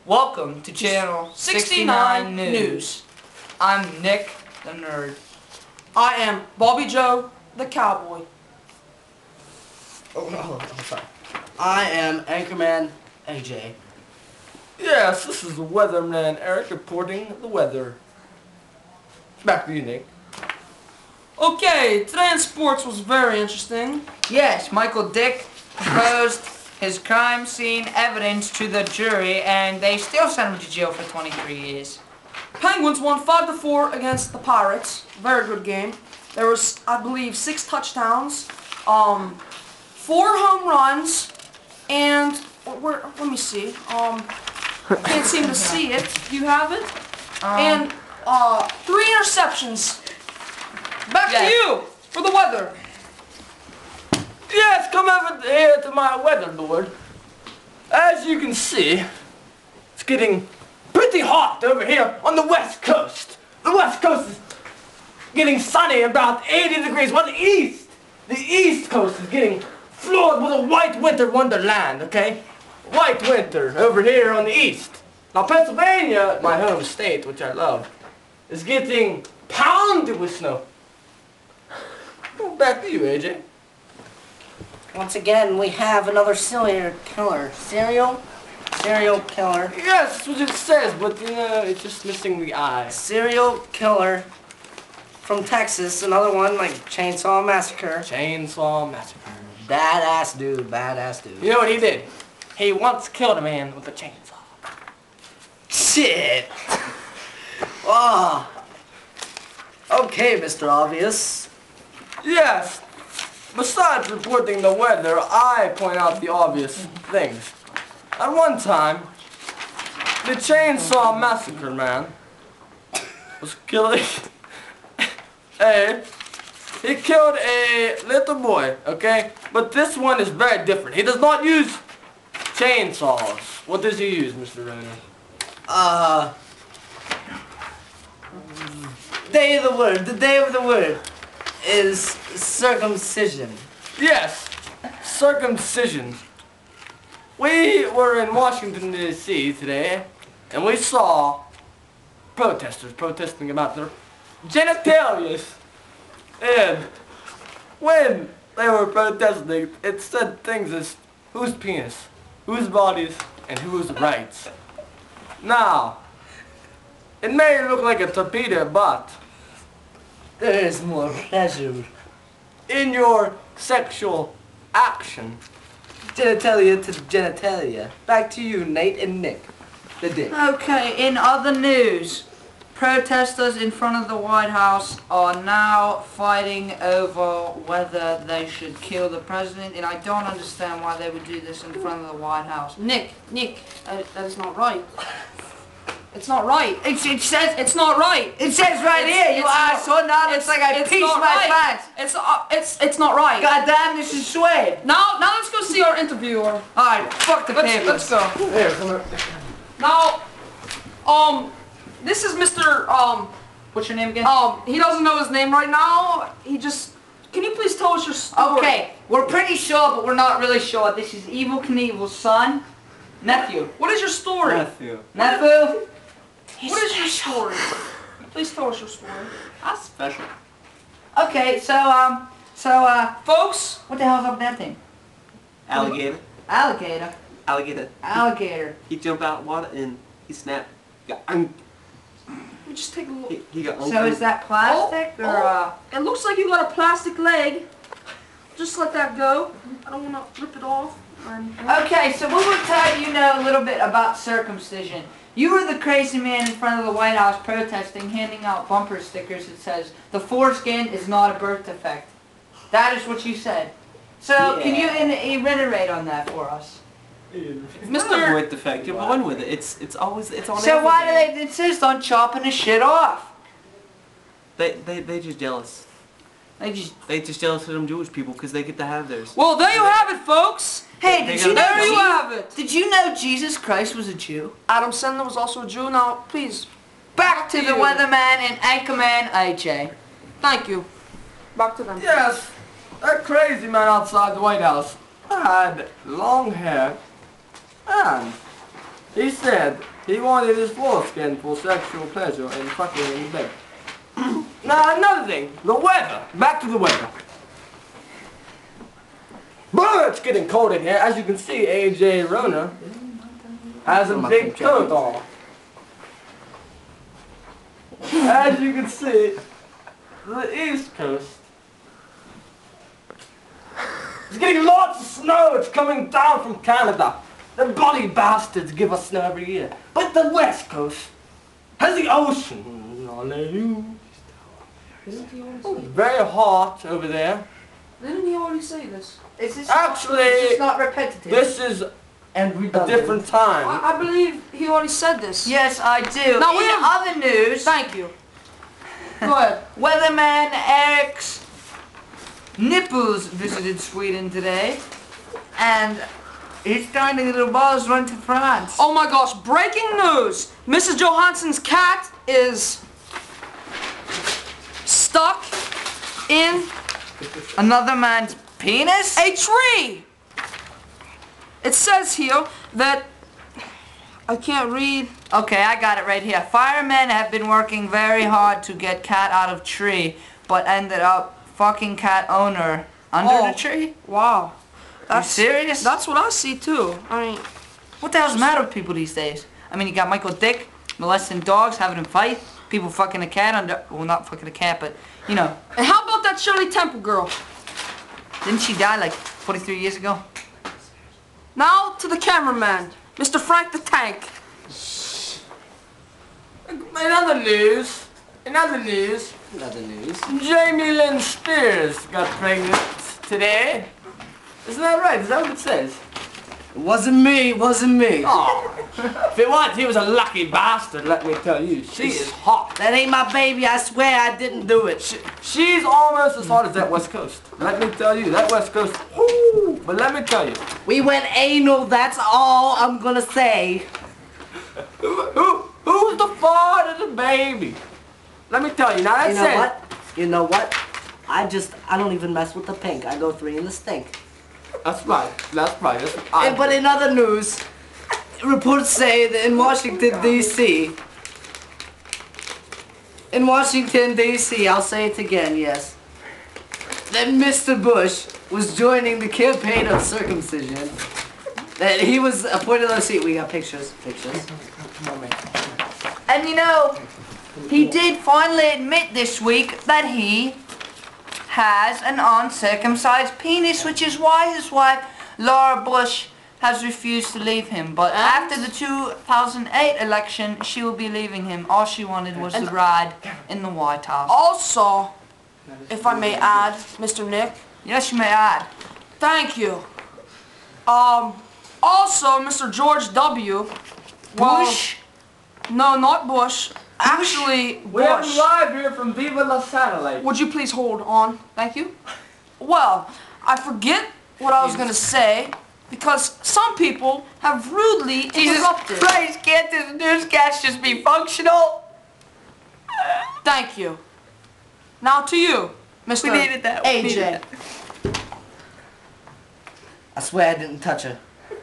Welcome to Channel 69 News. I'm Nick, the nerd. I am Bobby Joe, the cowboy. Oh, I'm sorry. I am Anchorman AJ. Yes, this is the weatherman Eric reporting the weather. Back to you, Nick. Okay, today in sports was very interesting. Yes, Michael Dick proposed his crime scene evidence to the jury, and they still sent him to jail for 23 years. Penguins won 5-4 against the Pirates. Very good game. There was, I believe, 6 touchdowns, 4 home runs, and let me see. Can't seem to see it. Do you have it? And 3 interceptions. Back to you for the weather. Yes, come over here to my weather board. As you can see, it's getting pretty hot over here on the west coast. The west coast is getting sunny, about 80 degrees, while the east coast is getting floored with a white winter wonderland, okay? White winter over here on the east. Now Pennsylvania, my home state, which I love, is getting pounded with snow. Back to you, AJ. Once again, we have another serial killer. Serial killer. Yes, that's what it says, but you know, it's just missing the I. Serial killer from Texas. Another one like Chainsaw Massacre. Chainsaw Massacre. Badass dude, badass dude. You know what he did? He once killed a man with a chainsaw. Shit. Oh. Okay, Mr. Obvious. Yes. Besides reporting the weather, I point out the obvious things. At one time, the Chainsaw Massacre man was killing he killed a little boy, okay? But this one is very different. He does not use chainsaws. What does he use, Mr. Renner? The day of the word is circumcision. Yes, circumcision. We were in Washington, D.C. today, and we saw protesters protesting about their genitalia. And when they were protesting, it said things as whose penis, whose bodies, and whose rights. Now, it may look like a torpedo, but There is more pleasure. in your sexual action, Genitalia to genitalia. Back to you, Nate and Nick. The dick. Okay, in other news, protesters in front of the White House are now fighting over whether they should kill the president, and I don't understand why they would do this in front of the White House. Nick, that is not right. It's not right. It says it's not right. It says right here, you asshole. Now it's like I pieced my pants. It's not right. God damn, this is Suede. Now let's go see our interviewer. Alright, fuck the papers. Let's go. here, come here. Now, this is Mr. What's your name again? He doesn't know his name right now. Can you please tell us your story? Okay, we're pretty sure, but we're not really sure. This is Evil Knievel's son, nephew. What is your story? Nephew. Nephew? What is your story? Please tell us your story. That's special. Okay, Folks, what the hell's up with that thing? Alligator. Alligator. Alligator. Alligator. He jumped out of water and he snapped. we just take a look. He got So is that plastic or It looks like you got a plastic leg. Just let that go. I don't want to rip it off. Okay, so we will tell you know a little bit about circumcision. You were the crazy man in front of the White House protesting, handing out bumper stickers that says, the foreskin is not a birth defect. That is what you said. So, can you reiterate on that for us? Mr. Birth defect. You're born with it. It's on. So why do they insist on chopping the shit off? They just jealous. They just jealous of them Jewish people because they get to have theirs. Well, there you have it, folks. Hey, did you know There you have it. Did you know Jesus Christ was a Jew? Adam Sandler was also a Jew. Now, please, Back to the you. weatherman and Anchorman AJ. thank you. Back to them. Yes, that crazy man outside the White House had long hair and He said he wanted his foreskin for sexual pleasure and fucking in bed. Now another thing, the weather. Back to the weather. But it's getting cold in here. As you can see, AJ Rona has a big coat on. As you can see, the East Coast is getting lots of snow. It's coming down from Canada. The bloody bastards give us snow every year. But the West Coast has the ocean. Didn't he already say? Very hot over there. Didn't he already say this? Is this Actually, it's just not repetitive? This is And a redundant. different time. I believe he already said this. Yes, I do. Now, we In have- other news, Thank you. Go ahead. Weatherman Eric's nipples visited Sweden today, and he's trying to get a buzz run to France. Oh my gosh, breaking news! Mrs. Johansson's cat is stuck in Another man's penis? a tree! It says here that I can't read. Okay, I got it right here. Firemen have been working very hard to get cat out of tree, but ended up fucking cat owner under Oh. the tree? Wow. You serious? That's what I see too. I mean, What the hell's the matter with people these days? I mean, you got Michael Dick molesting dogs, having them fight, people fucking a cat under, well, not fucking a cat, but, you know. and how about that Shirley Temple girl? Didn't she die like 43 years ago? Now to the cameraman, Mr. Frank the Tank. In other news, Another news. Jamie Lynn Spears got pregnant today. Isn't that right? Is that what it says? It wasn't me. Oh, if it was, he was a lucky bastard, let me tell you. She is hot. That ain't my baby. I swear I didn't do it. She's almost as hot as that West Coast. Let me tell you, that West Coast, whoo, but let me tell you. We went anal. That's all I'm gonna say. Who's the father of the baby? Let me tell you, now that You know said, what? You know what? I don't even mess with the pink. I go 3 in the stink. That's right, that's right. That's what I But in other news, reports say that in Washington, D.C., I'll say it again, yes, that Mr. Bush was joining the campaign of circumcision, that he was appointed on the seat. We got pictures. And you know, he did finally admit this week that he has an uncircumcised penis, which is why his wife, Laura Bush, has refused to leave him. But after the 2008 election, she will be leaving him. All she wanted was the ride in the White House. Also, if I may add, Mr. Nick, Yes, you may add. thank you. Also, Mr. George W. Well, Bush? no, not Bush. Actually, We have Bush. live here from Viva La Satellite. Would you please hold on? Thank you. Well, I forget what I was gonna say because some people have rudely Jesus interrupted. Christ, can't this newscast just be functional? Thank you. Now to you, Mr. We needed that. We needed AJ. I swear I didn't touch her.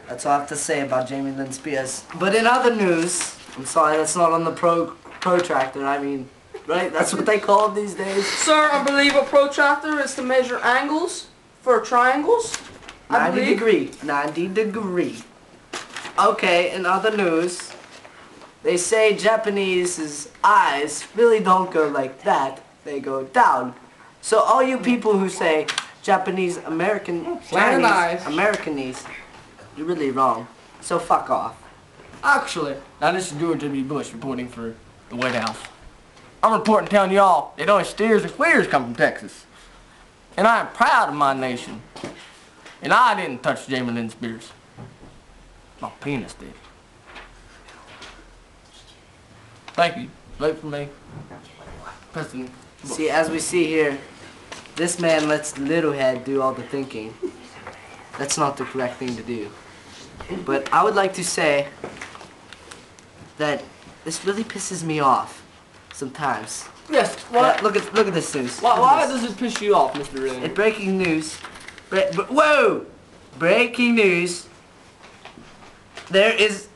That's all I have to say about Jamie Lynn Spears. But in other news, I'm sorry, that's not on the protractor. I mean, right? That's what they call it these days. Sir, I believe a protractor is to measure angles for triangles. I 90 believe. degree. 90 degree. Okay, in other news, they say Japanese's eyes really don't go like that. They go down. So all you people who say Japanese American Slanted Chinese eyes. Americanese, you're really wrong. So fuck off. Actually, now this is George W. Bush reporting for the White House. I'm reporting telling y'all that only steers and clears come from Texas. And I am proud of my nation. And I didn't touch Jamie Lynn Spears. My penis did. Thank you. Vote for me. President Bush. See, as we see here, this man lets the little head do all the thinking. That's not the correct thing to do. But I would like to say that this really pisses me off sometimes. Yes, Yeah, what? look at this news. Why, Look at why this. does it piss you off, Mr. Ring? In breaking news, whoa! Breaking news. There is